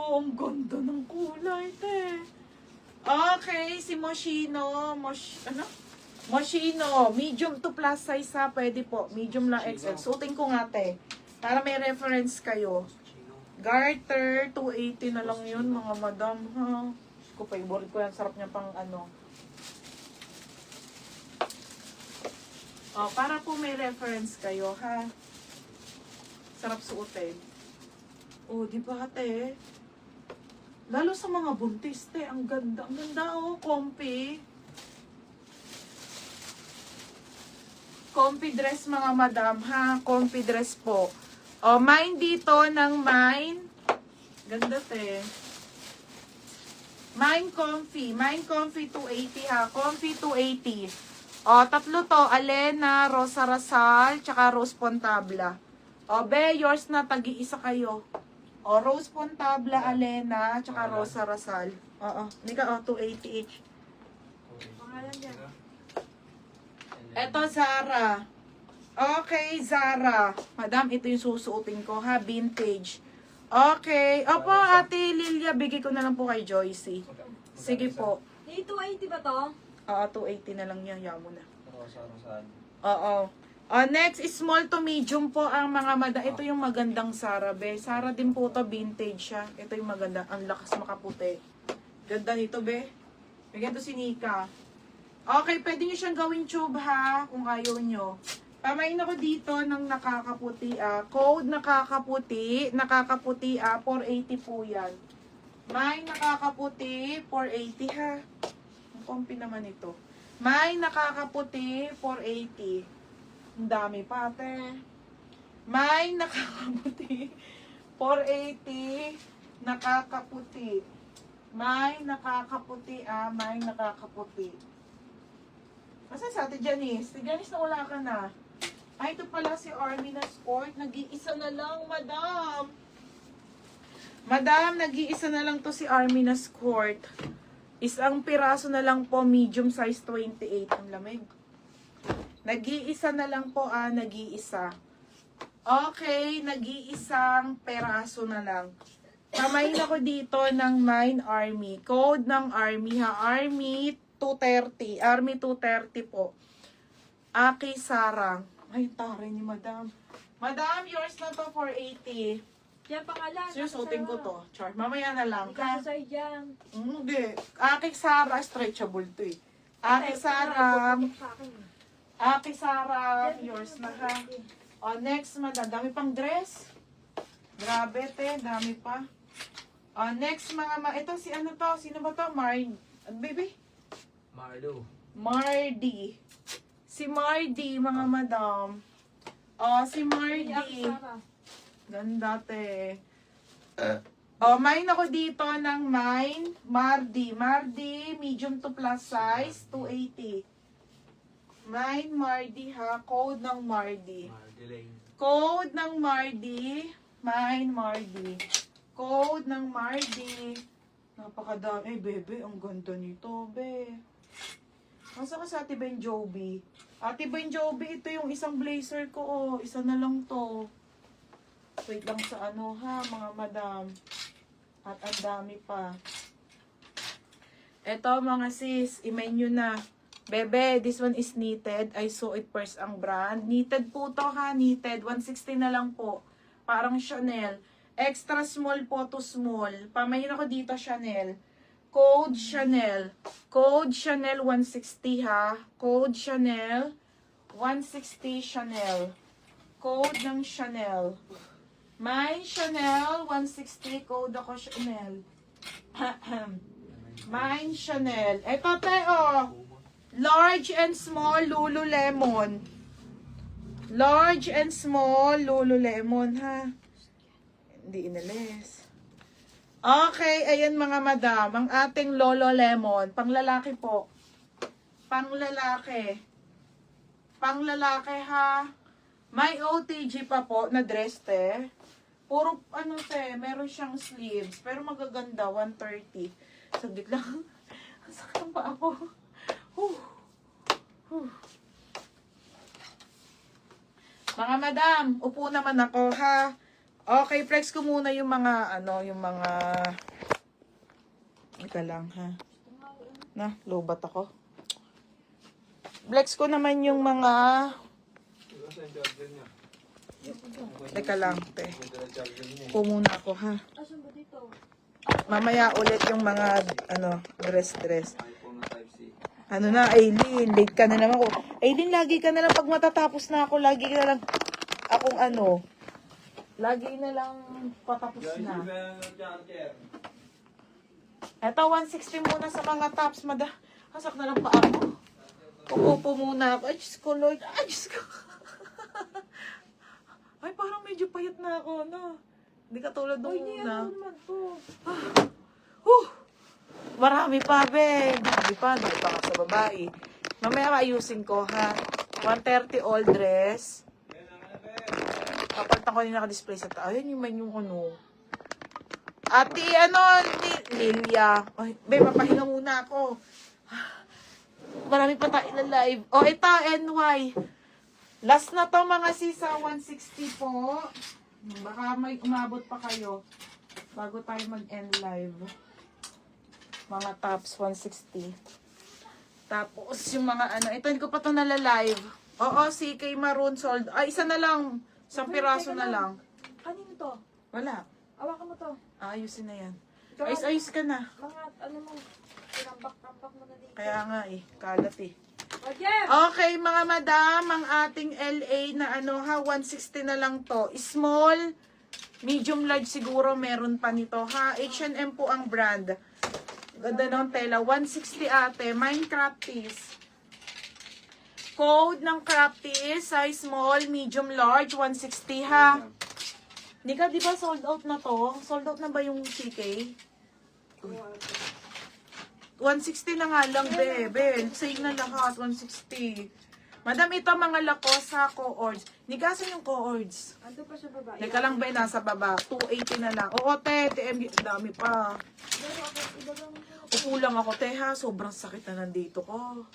Oh, ang ganda ng kulay, te. Okay, si Moschino. Moschino. Medium to plus size ha. Pwede po. Medium lang XL. Suotin ko nga, te. Para may reference kayo. Garter, 280 na lang yun, mga madam, ha. Ko favorite ko yan. Sarap niya pang ano. Oh, para po may reference kayo, ha. Sarap suotin. Oh, di ba, te? Lalo sa mga buntis, te. Ang ganda. Ang ganda, oh. Comfy. Comfy dress, mga madam, ha. Comfy dress po. O, mine dito ng mine. Ganda, te. Mine comfy. Mine comfy 280, ha. Comfy 280. O, tatlo to. Alena, Rosa Rasal, tsaka Rose Pontabla. O, be, yours na. Tagi-isa kayo. O, Rose Pontabla, Alena, tsaka Rosa Rasal. Oo. Nika, o, 280 each. Pangalan niya. Eto, Zara. Okay, Zara. Madam, ito yung susuotin ko, ha? Vintage. Okay. Opo, Ate Lilia, bigay ko na lang po kay Joycey. Sige po. 280 ba to? Oo, 280 na lang yan. Yaman na. Oo. Next, small to medium po ang mga madam. Ito yung magandang Zara, be. Zara din po to, vintage siya. Ito yung maganda. Ang lakas makaputi. Ganda nito, be. Bigyan to si Nika. Okay, pwede nyo siyang gawing tube, ha? Kung ayaw nyo. Pamain ako dito ng nakakaputi, code nakakaputi, 480 po yan. May nakakaputi, 480, ha? Ang comfy naman ito. May nakakaputi, 480. Ang dami pa, ate. May nakakaputi, 480, nakakaputi. May nakakaputi, may nakakaputi. Asa sa Ate Janice? Ate Janice, nawala ka na. Ay, ito pala si Army na Sport. Nag-iisa na lang, madam. Madam, nag-iisa na lang to si Army na Sport. Isang piraso na lang po, medium size 28. Ang lamig. Nag-iisa na lang po, nag-iisa. Okay, nag-iisang peraso na lang. Pamain ako dito ng Mine Army. Code ng Army, ha? Army 230. Army 230 po. Aki Sarang. Ay, taray ni Madam. Madam, yours na to, 480. Yan pangalan. Susutin ko to. Char. Mamaya na lang. Ikaw sa dyan. Hindi. Aki Sarang. Stretchable to eh. Aki Sarang. Aki Sarang. Yours na ha. O, next, Madam. Dami pang dress. Grabe, te. Dami pa. O, next, ito, si ano to? Sino ba to? Baby? Mardy. Si Mardy, mga madam. Oh, si Mardy. Ganda, te. Mine ako dito ng Mardy. Mardy, medium to plus size, 280. Mine, Mardy, ha? Code ng Mardy. Code ng Mardy. Mine, Mardy. Code ng Mardy. Napakadami. Bebe, ang ganda nito, be. Masa ka sa Ate Ben Joby? Ate Ben Joby, ito yung isang blazer ko, oh. Isa na lang to. Wait lang sa ano, ha, mga madam. At ang dami pa. Ito, mga sis, i-main nyo na. Bebe, this one is knitted. I saw it first ang brand. Knitted po to, ha, knitted. 160 na lang po. Parang Chanel. Extra small po to small. Pamayin ako dito, Chanel. Code Chanel. Code Chanel 160, ha. Code Chanel 160 Chanel. Code ng Chanel. My Chanel 160. Code ako Chanel. Mine Chanel. Ito, Teo. Large and small Lululemon. Large and small Lululemon, ha. Hindi inalis. Okay, ayan mga madam, ang ating Lolo Lemon, panglalaki po. Panglalaki. Panglalaki, ha. May OTG pa po na dress, te. Puro, meron siyang sleeves. Pero magaganda, 130. Saglit lang. Ang sakit pa ako. Mga madam, upo naman ako, ha. Okay, flex ko muna yung mga, ika lang, ha? Na, lobat ako. Flex ko naman yung mga, teka lang, te. Po muna ako, ha? Asan ba dito? Mamaya ulit yung mga, dress. Ano na, Aileen, late ka na naman ako. Aileen, lagi ka na lang, pag matatapos na ako, lagi ka na lang, lagi na lang patapos na. Eto, 160 muna sa mga tops, Hasak na lang pa ako. Uupo muna ako. Ay, Diyos ko, Lord. Ay, Diyos ko. Ay, parang medyo payat na ako, no? Hindi katulad nung una. naman to. Marami pa, be. Hindi pa ka sa babae. Mamaya ayusin ko, ha? 130 all dress. Kapalitan ko yung naka-display sa taas. Ayun yung Ate, Lilia. Ay, be, mapahinga muna ako. Marami pa tayo na live. O, ito, NY. Last na to, mga sisa, 160 po. Baka may umabot pa kayo bago tayo mag-end live. Mga tops, 160. Tapos, yung mga ito, hindi ko pa to nala-live. Oo, CK Maroon sold. Ay, isa na lang. Isang piraso na lang. Kanino to? Wala. Awakan mo to. Ayusin na yan. Ikaw, Ayos ka na. Mga, mo, tinambak-tambak mo na dito. Kaya nga kalat O, Jem! Okay, mga madam, ang ating LA na 160 na lang to. Small, medium, large siguro meron pa nito, ha? H&M po ang brand. Ganda ng tela. 160 ate. Minecraft piece. Code ng craft piece, size small, medium, large, 160, ha? Nika, di ba sold out na to? Sold out na ba yung CK? 160 na nga lang, bebe. Sale na lahat, 160. Madam, ito mga lakos sa co-ords. Nigasan yung co-ords. Ando pa siya babae. Teka lang, be, nasa baba. 280 na lang. Oo, te, TMG, dami pa. Pero ako, iba lang. Upo lang ako, te, ha. Sobrang sakit na nandito ko.